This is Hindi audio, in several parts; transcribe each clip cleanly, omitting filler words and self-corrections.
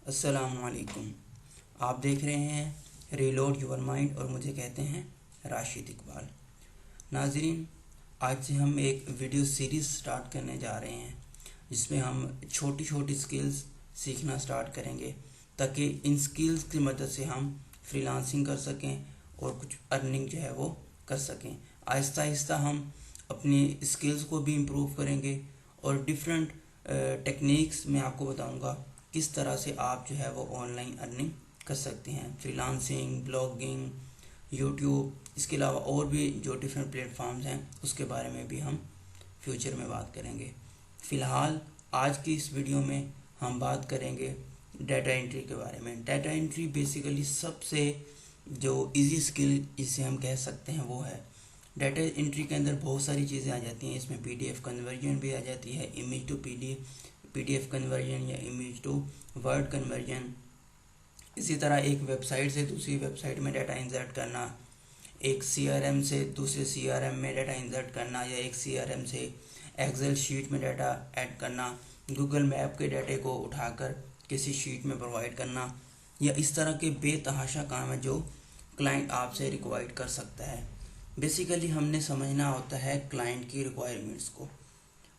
अस्सलामुअलैकुम। आप देख रहे हैं रीलोड योर माइंड और मुझे कहते हैं राशिद इकबाल। नाज़रीन, आज से हम एक वीडियो सीरीज़ स्टार्ट करने जा रहे हैं जिसमें हम छोटी छोटी स्किल्स सीखना स्टार्ट करेंगे ताकि इन स्किल्स की मदद से हम फ्रीलांसिंग कर सकें और कुछ अर्निंग जो है वो कर सकें। आहिस्ता आहिस्ता हम अपनी स्किल्स को भी इम्प्रूव करेंगे और डिफरेंट टेक्निक्स मैं आपको बताऊंगा किस तरह से आप जो है वो ऑनलाइन अर्निंग कर सकते हैं। फ्रीलांसिंग, ब्लॉगिंग, यूट्यूब, इसके अलावा और भी जो डिफरेंट प्लेटफॉर्म्स हैं उसके बारे में भी हम फ्यूचर में बात करेंगे। फ़िलहाल आज की इस वीडियो में हम बात करेंगे डाटा एंट्री के बारे में। डाटा एंट्री बेसिकली सबसे जो इजी स्किल जिसे हम कह सकते हैं वो है। डाटा एंट्री के अंदर बहुत सारी चीज़ें आ जाती हैं। इसमें पीडीएफ कन्वर्जन भी आ जाती है, इमेज टू पीडीएफ कन्वर्जन या इमेज टू वर्ड कन्वर्जन। इसी तरह एक वेबसाइट से दूसरी वेबसाइट में डाटा इंसर्ट करना, एक सीआरएम से दूसरे सीआरएम में डाटा इंसर्ट करना, या एक सीआरएम से एक्सेल शीट में डाटा ऐड करना, गूगल मैप के डाटे को उठाकर किसी शीट में प्रोवाइड करना, या इस तरह के बेतहाशा काम है जो क्लाइंट आपसे रिक्वायर्ड कर सकता है। बेसिकली हमने समझना होता है क्लाइंट की रिक्वायरमेंट्स को।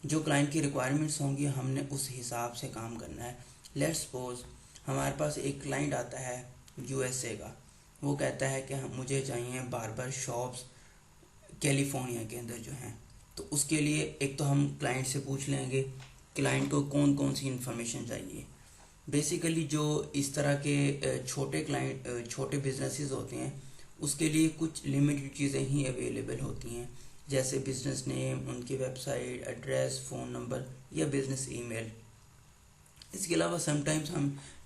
जो क्लाइंट की रिक्वायरमेंट्स होंगी हमने उस हिसाब से काम करना है। लेट्स सपोज हमारे पास एक क्लाइंट आता है यूएसए का। वो कहता है कि मुझे चाहिए बार्बर शॉप्स कैलिफोर्निया के अंदर जो हैं। तो उसके लिए एक तो हम क्लाइंट से पूछ लेंगे क्लाइंट को कौन कौन सी इन्फॉर्मेशन चाहिए। बेसिकली जो इस तरह के छोटे बिजनेसेस होते हैं उसके लिए कुछ लिमिटेड चीज़ें ही अवेलेबल होती हैं, जैसे बिजनेस नेम, उनकी वेबसाइट एड्रेस, फ़ोन नंबर या बिजनेस ईमेल। इसके अलावा समटाइम्स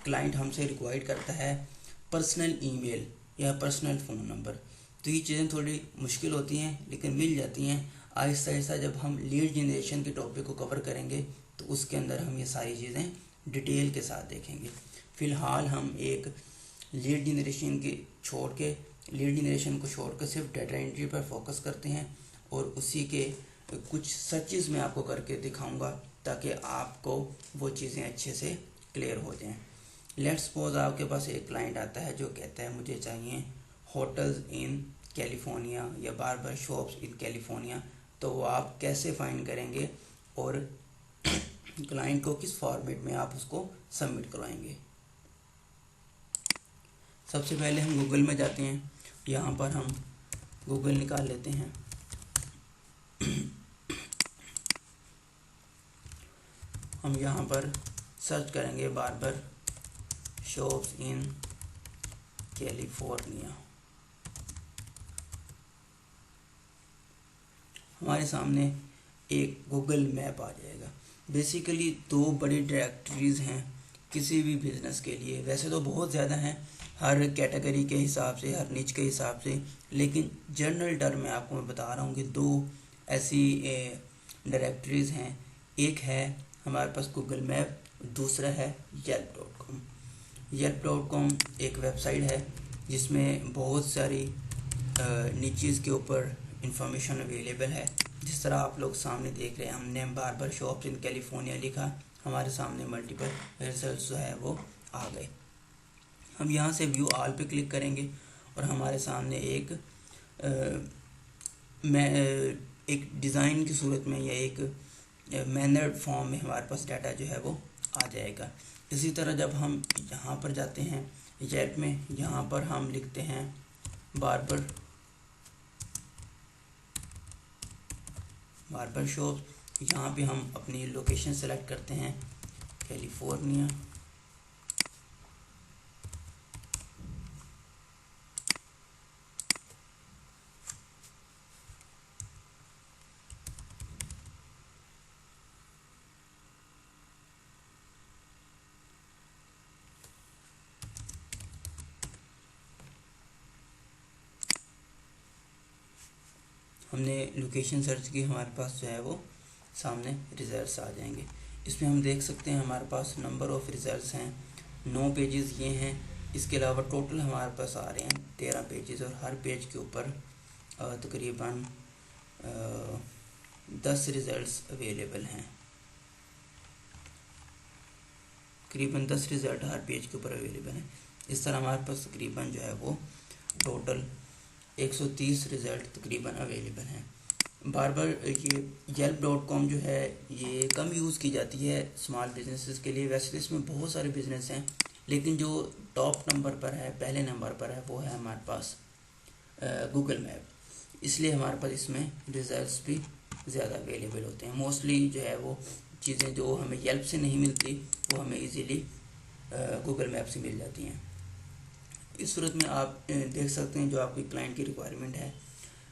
क्लाइंट हमसे रिक्वायर्ड करता है पर्सनल ईमेल या पर्सनल फ़ोन नंबर। तो ये चीज़ें थोड़ी मुश्किल होती हैं लेकिन मिल जाती हैं। आहिस्ता आहिस्ता जब हम लीड जनरेशन के टॉपिक को कवर करेंगे तो उसके अंदर हम ये सारी चीज़ें डिटेल के साथ देखेंगे। फ़िलहाल हम एक लीड जनरेशन को छोड़कर सिर्फ डाटा एंट्री पर फोकस करते हैं और उसी के कुछ सर्चेस मैं आपको करके दिखाऊंगा ताकि आपको वो चीज़ें अच्छे से क्लियर हो जाएं। लेट्स सपोज आपके पास एक क्लाइंट आता है जो कहता है मुझे चाहिए होटल्स इन कैलिफोर्निया या बार्बर शॉप्स इन कैलिफोर्निया। तो वो आप कैसे फाइंड करेंगे और क्लाइंट को किस फॉर्मेट में आप उसको सबमिट करवाएंगे। सबसे पहले हम गूगल में जाते हैं। यहाँ पर हम गूगल निकाल लेते हैं। हम यहाँ पर सर्च करेंगे बार्बर शॉप्स इन कैलिफोर्निया। हमारे सामने एक गूगल मैप आ जाएगा। बेसिकली दो बड़ी डायरेक्टरीज हैं किसी भी बिजनेस के लिए। वैसे तो बहुत ज़्यादा हैं हर कैटेगरी के हिसाब से, हर निच के हिसाब से, लेकिन जनरल टर्म में आपको मैं बता रहा हूँ कि दो ऐसी डायरेक्टरीज हैं। एक है हमारे पास गूगल मैप, दूसरा है yelp.com। yelp.com एक वेबसाइट है जिसमें बहुत सारी निचेस के ऊपर इंफॉर्मेशन अवेलेबल है। जिस तरह आप लोग सामने देख रहे हैं, हमने बार्बर शॉप्स इन कैलिफोर्निया लिखा, हमारे सामने मल्टीपल रिजल्ट्स जो है वो आ गए। हम यहाँ से व्यू ऑल पे क्लिक करेंगे और हमारे सामने एक डिज़ाइन की सूरत में या एक मैनर्ड फॉर्म में हमारे पास डाटा जो है वो आ जाएगा। इसी तरह जब हम यहाँ पर जाते हैं येल्प में, यहाँ पर हम लिखते हैं बार्बर शॉप। यहाँ पे हम अपनी लोकेशन सेलेक्ट करते हैं कैलिफोर्निया। हमने लोकेशन सर्च की, हमारे पास जो है वो सामने रिजल्ट्स आ जाएंगे। इसमें हम देख सकते हैं हमारे पास नंबर ऑफ़ रिजल्ट्स हैं 9 पेजेस ये हैं। इसके अलावा टोटल हमारे पास आ रहे हैं 13 पेजेस और हर पेज के ऊपर तकरीबन 10 रिजल्ट्स अवेलेबल हैं। तकरीबन 10 रिज़ल्ट हर पेज के ऊपर अवेलेबल हैं। इस तरह हमारे पास तकरीबन जो है वो टोटल 130 रिज़ल्ट तकरीबन अवेलेबल हैं। बार बार ये yelp.com जो है ये कम यूज़ की जाती है स्मॉल बिजनेसेस के लिए। वैसे तो इसमें बहुत सारे बिजनेस हैं, लेकिन जो टॉप नंबर पर है, पहले नंबर पर है, वो है हमारे पास गूगल मैप। इसलिए हमारे पास इसमें रिजल्ट्स भी ज़्यादा अवेलेबल होते हैं। मोस्टली जो है वो चीज़ें जो हमें येल्प से नहीं मिलती वो हमें इजीली गूगल मैप से मिल जाती हैं। इस सूरत में आप देख सकते हैं जो आपकी क्लाइंट की रिक्वायरमेंट है।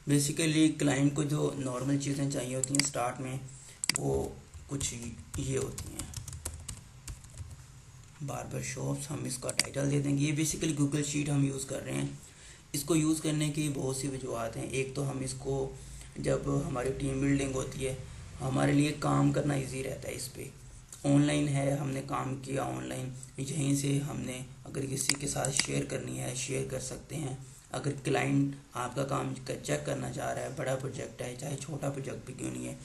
बेसिकली क्लाइंट को जो नॉर्मल चीज़ें चाहिए होती हैं स्टार्ट में, वो कुछ ये होती हैं। बार्बर शॉप्स, हम इसका टाइटल दे देंगे। ये बेसिकली गूगल शीट हम यूज़ कर रहे हैं। इसको यूज़ करने की बहुत सी वजूहत हैं। एक तो हम इसको जब हमारी टीम बिल्डिंग होती है, हमारे लिए काम करना इजी रहता है। इस पर ऑनलाइन है, हमने काम किया ऑनलाइन, यहीं से हमने अगर किसी के साथ शेयर करनी है शेयर कर सकते हैं। अगर क्लाइंट आपका काम चेक करना चाह रहा है, बड़ा प्रोजेक्ट है चाहे छोटा प्रोजेक्ट भी क्यों नहीं है,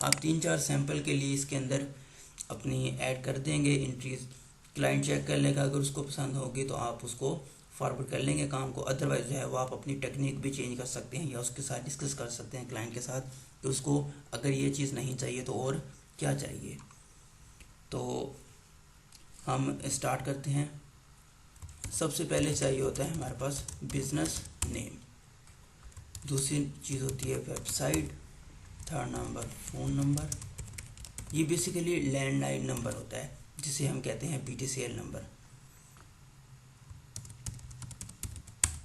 आप 3-4 सैंपल के लिए इसके अंदर अपनी ऐड कर देंगे एंट्रीज। क्लाइंट चेक कर लेगा, अगर उसको पसंद होगी तो आप उसको फॉरवर्ड कर लेंगे काम को। अदरवाइज जो है वो आप अपनी टेक्निक भी चेंज कर सकते हैं या उसके साथ डिस्कस कर सकते हैं क्लाइंट के साथ कि उसको अगर ये चीज़ नहीं चाहिए तो और क्या चाहिए। तो हम स्टार्ट करते हैं। सबसे पहले चाहिए होता है हमारे पास बिजनेस नेम, दूसरी चीज़ होती है website, third number phone number. ये बेसिकली लैंडलाइन नंबर होता है जिसे हम कहते हैं BTCL नंबर,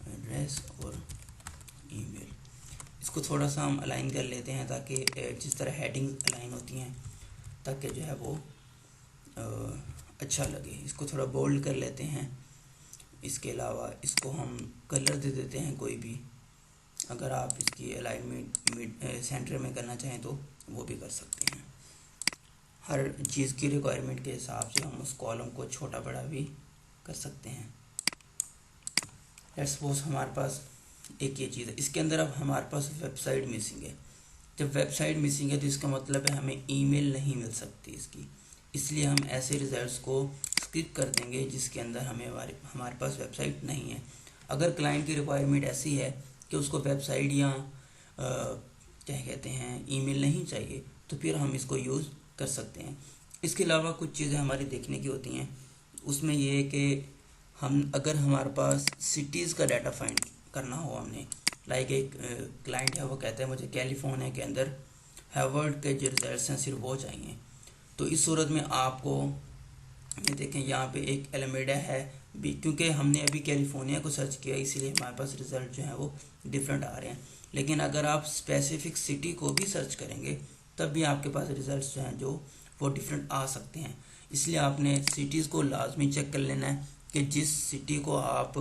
एड्रेस और ईमेल। इसको थोड़ा सा हम अलाइन कर लेते हैं ताकि जिस तरह हेडिंग अलाइन होती हैं ताकि जो है वो अच्छा लगे। इसको थोड़ा बोल्ड कर लेते हैं। इसके अलावा इसको हम कलर दे देते हैं कोई भी। अगर आप इसकी अलाइनमेंट सेंटर में करना चाहें तो वो भी कर सकते हैं। हर चीज़ की रिक्वायरमेंट के हिसाब से हम उस कॉलम को छोटा बड़ा भी कर सकते हैं। लेट्स सपोज हमारे पास एक ये चीज़ है, इसके अंदर अब हमारे पास वेबसाइट मिसिंग है। जब वेबसाइट मिसिंग है तो इसका मतलब है हमें ईमेल नहीं मिल सकती इसकी, इसलिए हम ऐसे रिजल्ट्स को स्किप कर देंगे जिसके अंदर हमारे पास वेबसाइट नहीं है। अगर क्लाइंट की रिक्वायरमेंट ऐसी है कि उसको वेबसाइट या क्या कहते हैं ईमेल नहीं चाहिए तो फिर हम इसको यूज़ कर सकते हैं। इसके अलावा कुछ चीज़ें हमारी देखने की होती हैं। उसमें ये है कि हम अगर हमारे पास सिटीज़ का डाटा फाइंड करना हो, हमने लाइक एक क्लाइंट है वो कहता है मुझे कैलिफोर्निया के अंदर हार्वर्ड के जो रिजल्ट्स हैं सिर्फ वो चाहिए, तो इस सूरत में आपको ये देखें यहाँ पे एक एलामेडा है भी, क्योंकि हमने अभी कैलिफोर्निया को सर्च किया इसीलिए हमारे पास रिज़ल्ट जो है वो डिफरेंट आ रहे हैं। लेकिन अगर आप स्पेसिफिक सिटी को भी सर्च करेंगे तब भी आपके पास रिज़ल्ट जो हैं जो वो डिफरेंट आ सकते हैं। इसलिए आपने सिटीज़ को लाजमी चेक कर लेना है कि जिस सिटी को आप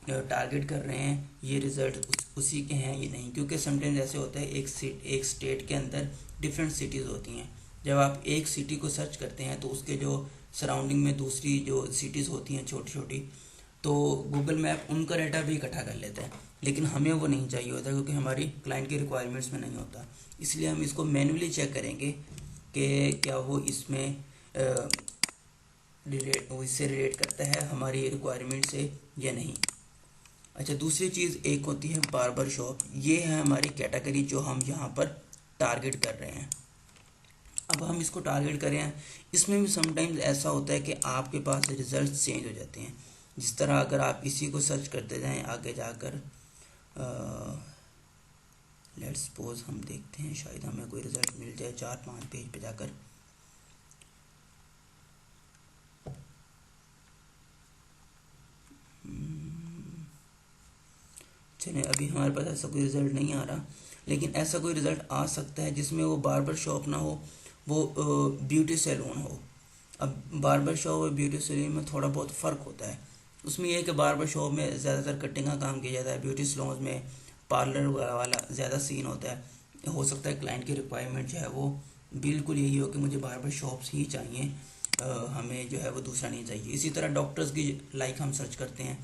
टारगेट कर रहे हैं ये रिज़ल्ट उसी के हैं ये नहीं, क्योंकि समटाइम्स ऐसे होता है एक स्टेट के अंदर डिफरेंट सिटीज़ होती हैं। जब आप एक सिटी को सर्च करते हैं तो उसके जो सराउंडिंग में दूसरी जो सिटीज़ होती हैं छोटी छोटी, तो गूगल मैप उनका डाटा भी इकट्ठा कर लेता है, लेकिन हमें वो नहीं चाहिए होता क्योंकि हमारी क्लाइंट की रिक्वायरमेंट्स में नहीं होता। इसलिए हम इसको मैन्युअली चेक करेंगे कि क्या वो इसमें इससे रिलेट करता है हमारी रिक्वायरमेंट से या नहीं। अच्छा, दूसरी चीज़ एक होती है बार्बर शॉप। ये है हमारी कैटेगरी जो हम यहाँ पर टारगेट कर रहे हैं। अब हम इसको टारगेट करें हैं, इसमें भी समटाइम्स ऐसा होता है कि आपके पास रिजल्ट चेंज हो जाते हैं। जिस तरह अगर आप इसी को सर्च करते जाएं आगे जाकर, लेट्स सपोज हम देखते हैं शायद हमें कोई रिज़ल्ट मिल जाए 4-5 पेज पे जाकर। चलिए, अभी हमारे पास ऐसा कोई रिज़ल्ट नहीं आ रहा, लेकिन ऐसा कोई रिज़ल्ट आ सकता है जिसमें वो बार्बर शॉप ना हो, वो ब्यूटी सैलून हो। अब बार्बर शॉप और ब्यूटी सैलून में थोड़ा बहुत फ़र्क होता है। उसमें यह है कि बार्बर शॉप में ज़्यादातर कटिंग का काम किया जाता है, ब्यूटी सैलून में पार्लर वाला ज़्यादा सीन होता है। हो सकता है क्लाइंट की रिक्वायरमेंट जो है वो बिल्कुल यही हो कि मुझे बार्बर शॉप्स ही चाहिए, हमें जो है वो दूसरा नहीं चाहिए। इसी तरह डॉक्टर्स की लाइक हम सर्च करते हैं,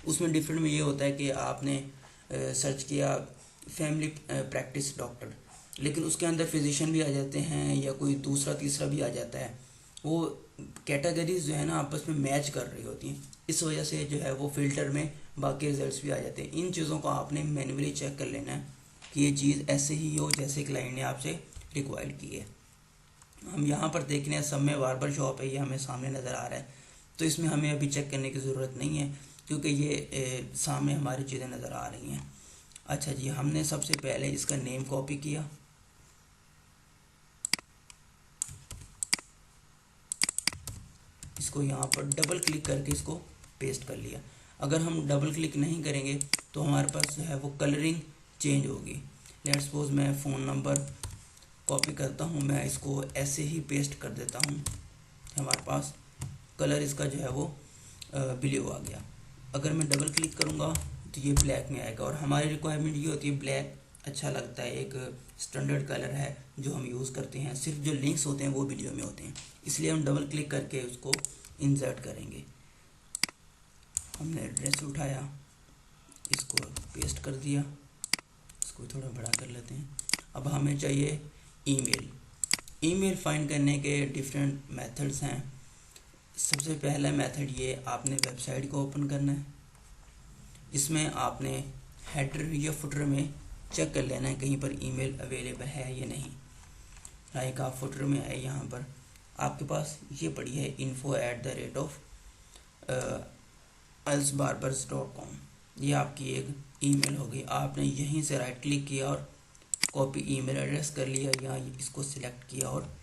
उसमें डिफरेंट में ये होता है कि आपने सर्च किया फैमिली प्रैक्टिस डॉक्टर, लेकिन उसके अंदर फिजिशियन भी आ जाते हैं या कोई दूसरा तीसरा भी आ जाता है। वो कैटेगरीज जो है ना आपस में मैच कर रही होती हैं, इस वजह से जो है वो फिल्टर में बाकी रिजल्ट्स भी आ जाते हैं। इन चीज़ों को आपने मैन्युअली चेक कर लेना है कि ये चीज़ ऐसे ही हो जैसे क्लाइंट ने आपसे रिक्वायर्ड की है। हम यहाँ पर देख रहे हैं सब में बार्बर शॉप है, ये हमें सामने नज़र आ रहा है, तो इसमें हमें अभी चेक करने की ज़रूरत नहीं है क्योंकि ये सामने हमारी चीज़ें नज़र आ रही हैं। अच्छा जी, हमने सबसे पहले इसका नेम कॉपी किया, इसको यहाँ पर डबल क्लिक करके इसको पेस्ट कर लिया। अगर हम डबल क्लिक नहीं करेंगे तो हमारे पास जो है वो कलरिंग चेंज होगी। लेट्स सपोज मैं फ़ोन नंबर कॉपी करता हूँ, मैं इसको ऐसे ही पेस्ट कर देता हूँ, हमारे पास कलर इसका जो है वो ब्लू आ गया। अगर मैं डबल क्लिक करूँगा तो ये ब्लैक में आएगा, और हमारी रिक्वायरमेंट ये होती है ब्लैक अच्छा लगता है, एक स्टैंडर्ड कलर है जो हम यूज़ करते हैं, सिर्फ जो लिंक्स होते हैं वो वीडियो में होते हैं, इसलिए हम डबल क्लिक करके उसको इंसर्ट करेंगे। हमने एड्रेस उठाया, इसको पेस्ट कर दिया, इसको थोड़ा बड़ा कर लेते हैं। अब हमें चाहिए ईमेल। ईमेल फाइंड करने के डिफरेंट मेथड्स हैं। सबसे पहला मेथड ये, आपने वेबसाइट को ओपन करना है, इसमें आपने हेडर या फुटर में चेक कर लेना है कहीं पर ईमेल अवेलेबल है या नहीं। लाइक आप फुटर में आए, यहाँ पर आपके पास ये पड़ी है info@elsbarbers.com, ये आपकी एक ईमेल होगी। आपने यहीं से राइट क्लिक किया और कॉपी ईमेल एड्रेस कर लिया, या इसको सिलेक्ट किया और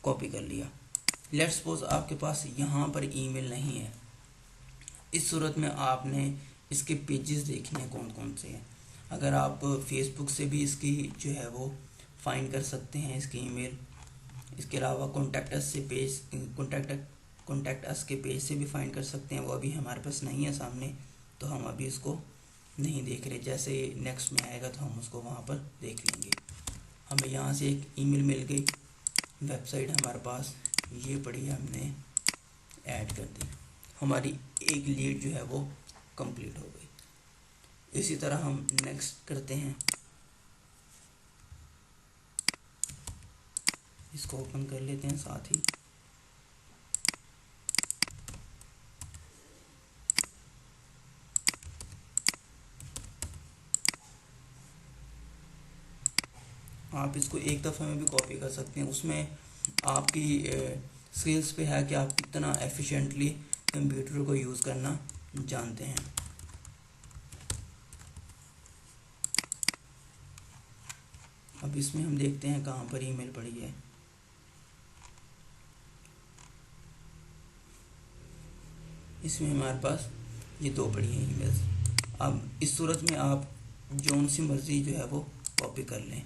कॉपी कर लिया। लेट्स सपोज आपके पास यहाँ पर ईमेल नहीं है, इस सूरत में आपने इसके पेजेस देखने कौन कौन से हैं। अगर आप फेसबुक से भी इसकी जो है वो फाइंड कर सकते हैं इसकी ईमेल, इसके अलावा कॉन्टैक्ट अस से पेज कॉन्टैक्ट अस के पेज से भी फाइंड कर सकते हैं, वो अभी हमारे पास नहीं है सामने, तो हम अभी इसको नहीं देख रहे। जैसे नेक्स्ट में आएगा तो हम उसको वहाँ पर देख लेंगे। हमें यहाँ से एक ईमेल मिल गई, वेबसाइट हमारे पास ये पड़ी है, हमने ऐड कर दी, हमारी एक लीड जो है वो कंप्लीट हो गई। इसी तरह हम नेक्स्ट करते हैं, इसको ओपन कर लेते हैं साथ ही। आप इसको एक दफ़े में भी कॉपी कर सकते हैं, उसमें आपकी स्किल्स पे है कि आप कितना एफिशिएंटली कंप्यूटर को यूज़ करना जानते हैं। अब इसमें हम देखते हैं कहाँ पर ईमेल पड़ी है। इसमें हमारे पास ये दो पड़ी हैं ईमेल्स। अब इस सूरत में आप जोन सी मर्ज़ी जो है वो कॉपी कर लें।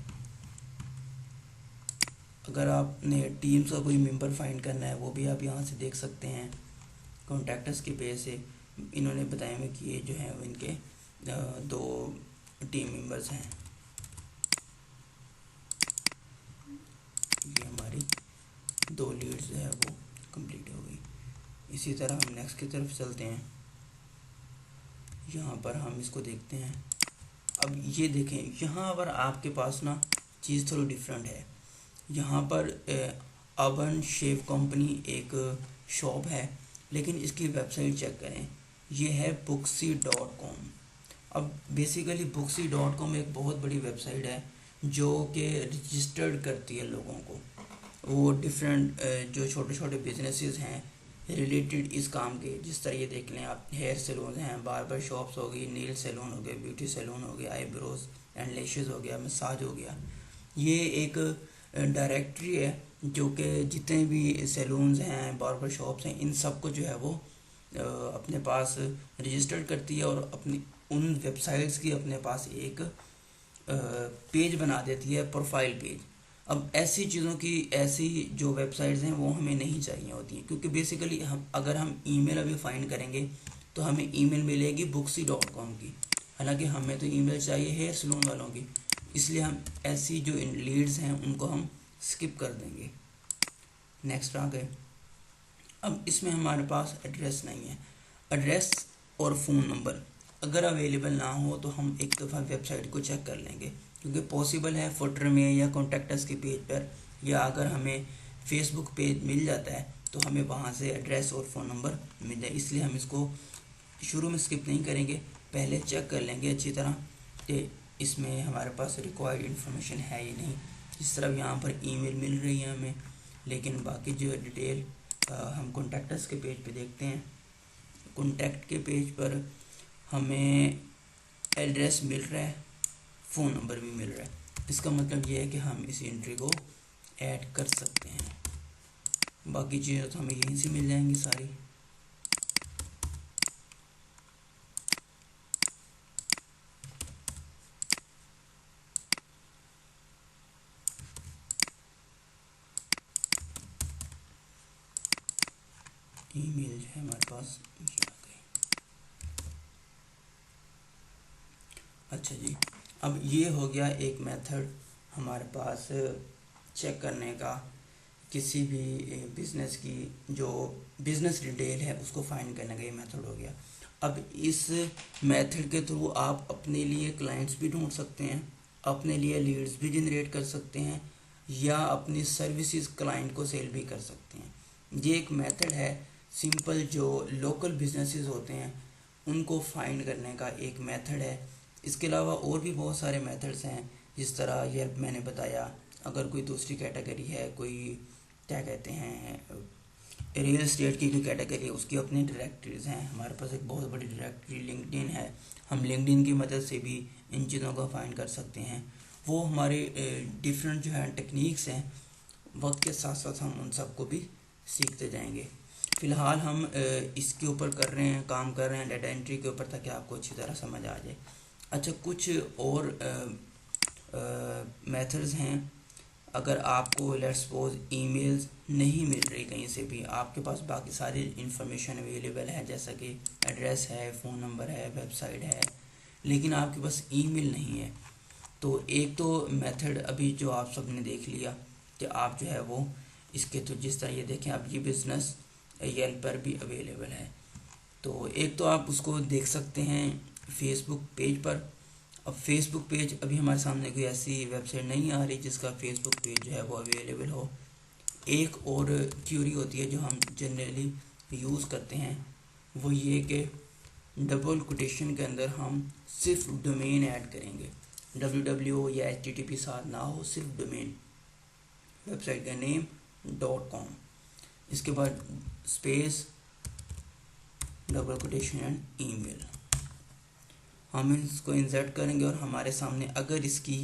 अगर आपने टीम्स का कोई मेंबर फाइंड करना है वो भी आप यहाँ से देख सकते हैं। कॉन्टैक्टर्स के पेज से इन्होंने बताया हुआ कि ये जो है इनके 2 टीम मेंबर्स हैं। ये हमारी 2 लीड्स जो है वो कंप्लीट हो गई। इसी तरह हम नेक्स्ट की तरफ चलते हैं। यहाँ पर हम इसको देखते हैं। अब ये देखें, यहाँ पर आपके पास ना चीज़ थोड़ी डिफरेंट है। यहाँ पर अर्बन शेव कंपनी एक शॉप है, लेकिन इसकी वेबसाइट चेक करें, ये है booksy.com। अब बेसिकली booksy.com एक बहुत बड़ी वेबसाइट है जो कि रजिस्टर्ड करती है लोगों को। वो डिफरेंट जो छोटे छोटे बिजनेसेस हैं रिलेटेड इस काम के, जिस तरह ये देख लें आप, हेयर सैलून हैं, बार्बर शॉप्स हो गई, नेल सैलून हो गए, ब्यूटी सैलून हो गया, आईब्रोज एंड लैशेस हो गया, मसाज हो गया। ये एक डायरेक्टरी है जो कि जितने भी सैलून्स हैं, बार्बर शॉप्स हैं, इन सब को जो है वो अपने पास रजिस्टर्ड करती है और अपनी उन वेबसाइट्स की अपने पास एक पेज बना देती है, प्रोफाइल पेज। अब ऐसी चीज़ों की, ऐसी जो वेबसाइट्स हैं वो हमें नहीं चाहिए होती हैं, क्योंकि बेसिकली अगर हम ईमेल अभी फाइंड करेंगे तो हमें ईमेल मिलेगी booksy.com की, हालांकि हमें तो ईमेल चाहिए हेयर सैलून वालों की, इसलिए हम ऐसी जो लीड्स हैं उनको हम स्किप कर देंगे। नेक्स्ट आ गए। अब इसमें हमारे पास एड्रेस नहीं है। एड्रेस और फ़ोन नंबर अगर अवेलेबल ना हो तो हम एक दफ़ा वेबसाइट को चेक कर लेंगे, क्योंकि पॉसिबल है फुटर में या कॉन्टैक्ट अस के पेज पर, या अगर हमें फेसबुक पेज मिल जाता है तो हमें वहाँ से एड्रेस और फ़ोन नंबर मिल जाए। इसलिए हम इसको शुरू में स्किप नहीं करेंगे, पहले चेक कर लेंगे अच्छी तरह कि इसमें हमारे पास रिक्वायर्ड इन्फॉर्मेशन है या नहीं। इस तरह यहाँ पर ईमेल मिल रही है हमें, लेकिन बाकी जो डिटेल हम कॉन्टैक्टस के पेज पे देखते हैं। कॉन्टैक्ट के पेज पर हमें एड्रेस मिल रहा है, फ़ोन नंबर भी मिल रहा है। इसका मतलब ये है कि हम इस एंट्री को ऐड कर सकते हैं। बाकी चीज़ें तो हमें यहीं से मिल जाएंगी सारी। ईमेल है हमारे पास, ये आ गई। अच्छा जी, अब ये हो गया एक मेथड हमारे पास चेक करने का, किसी भी बिज़नेस की जो बिज़नेस डिटेल है उसको फाइंड करने का ये मेथड हो गया। अब इस मेथड के थ्रू आप अपने लिए क्लाइंट्स भी ढूंढ सकते हैं, अपने लिए लीड्स भी जनरेट कर सकते हैं, या अपनी सर्विसेज क्लाइंट को सेल भी कर सकते हैं। ये एक मेथड है सिंपल, जो लोकल बिजनेसेस होते हैं उनको फाइंड करने का एक मेथड है। इसके अलावा और भी बहुत सारे मेथड्स हैं, जिस तरह ये मैंने बताया। अगर कोई दूसरी कैटेगरी है, कोई क्या कहते हैं रियल एस्टेट की कोई कैटेगरी है, उसकी अपनी डायरेक्टरीज हैं। हमारे पास एक बहुत बड़ी डायरेक्टरी लिंक्डइन है, हम लिंक्डइन की मदद से भी इन चीज़ों को फाइंड कर सकते हैं। वो हमारे डिफरेंट जो है टेक्निक्स हैं, वक्त के साथ साथ हम उन सबको भी सीखते जाएंगे। फ़िलहाल हम इसके ऊपर कर रहे हैं, काम कर रहे हैं डाटा एंट्री के ऊपर, ताकि आपको अच्छी तरह समझ आ जाए। अच्छा, कुछ और मेथड्स हैं। अगर आपको लेट्स सपोज ईमेल्स नहीं मिल रही कहीं से भी, आपके पास बाकी सारी इन्फॉर्मेशन अवेलेबल है, जैसा कि एड्रेस है, फ़ोन नंबर है, वेबसाइट है, लेकिन आपके पास ईमेल नहीं है, तो एक तो मेथड अभी जो आप सब ने देख लिया कि आप जो है वो इसके तो जिस तरह ये देखें, अब ये बिज़नेस येल्प पर भी अवेलेबल है। तो एक तो आप उसको देख सकते हैं फेसबुक पेज पर। अब फेसबुक पेज अभी हमारे सामने कोई ऐसी वेबसाइट नहीं आ रही जिसका फेसबुक पेज जो है वो अवेलेबल हो। एक और क्यूरी होती है जो हम जनरली यूज़ करते हैं, वो ये कि डबल कोटेशन के अंदर हम सिर्फ डोमेन ऐड करेंगे, www या http साथ ना हो, सिर्फ डोमेन, वेबसाइट का नेम .com, इसके बाद space double quotation and email. हम इसको इंसर्ट करेंगे और हमारे सामने अगर इसकी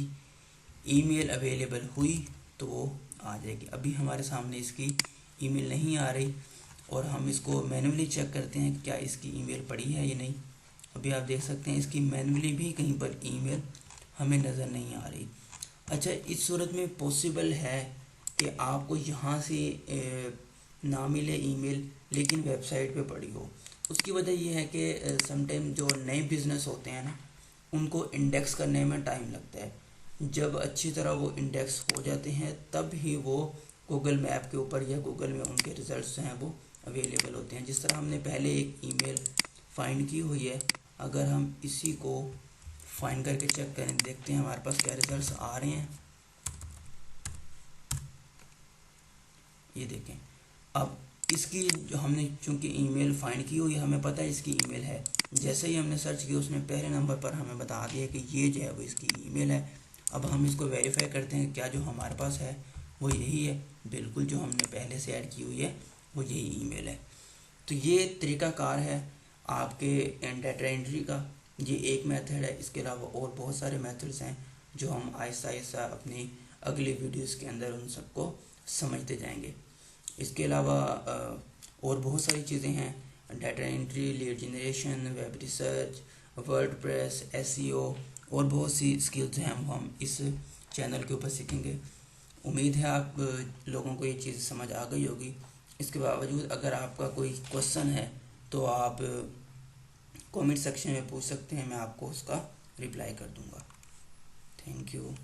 ईमेल अवेलेबल हुई तो वो आ जाएगी। अभी हमारे सामने इसकी ईमेल नहीं आ रही, और हम इसको मैन्युअली चेक करते हैं कि क्या इसकी ईमेल पड़ी है या नहीं। अभी आप देख सकते हैं इसकी मैन्युअली भी कहीं पर ईमेल हमें नज़र नहीं आ रही। अच्छा, इस सूरत में पॉसिबल है कि आपको यहाँ से ना मिले ईमेल, लेकिन वेबसाइट पे पड़ी हो। उसकी वजह यह है कि समटाइम जो नए बिज़नेस होते हैं ना, उनको इंडेक्स करने में टाइम लगता है। जब अच्छी तरह वो इंडेक्स हो जाते हैं तब ही वो गूगल मैप के ऊपर या गूगल में उनके रिज़ल्ट्स हैं वो अवेलेबल होते हैं। जिस तरह हमने पहले एक ईमेल फाइंड की हुई है, अगर हम इसी को फाइंड करके चेक करें, देखते हैं हमारे पास क्या रिज़ल्ट्स आ रहे हैं। ये देखें, अब इसकी जो हमने चूँकि ईमेल फाइंड की हुई है, हमें पता है इसकी ईमेल है। जैसे ही हमने सर्च किया, उसने पहले नंबर पर हमें बता दिया कि ये जो है वो इसकी ईमेल है। अब हम इसको वेरीफाई करते हैं क्या जो हमारे पास है वो यही है। बिल्कुल, जो हमने पहले से ऐड की हुई है वो यही ईमेल है। तो ये तरीक़ाकार है आपके डाटा एंट्री का, ये एक मेथड है। इसके अलावा और बहुत सारे मेथड्स हैं जो हम आहिस्ता आहिस्ता अपनी अगली वीडियोस के अंदर उन सबको समझते जाएंगे। इसके अलावा और बहुत सारी चीज़ें हैं, data entry, lead generation, web research, WordPress, SEO और बहुत सी स्किल्स हैं हम इस चैनल के ऊपर सीखेंगे। उम्मीद है आप लोगों को ये चीज़ समझ आ गई होगी। इसके बावजूद अगर आपका कोई क्वेश्चन है तो आप कमेंट सेक्शन में पूछ सकते हैं, मैं आपको उसका रिप्लाई कर दूंगा। Thank you.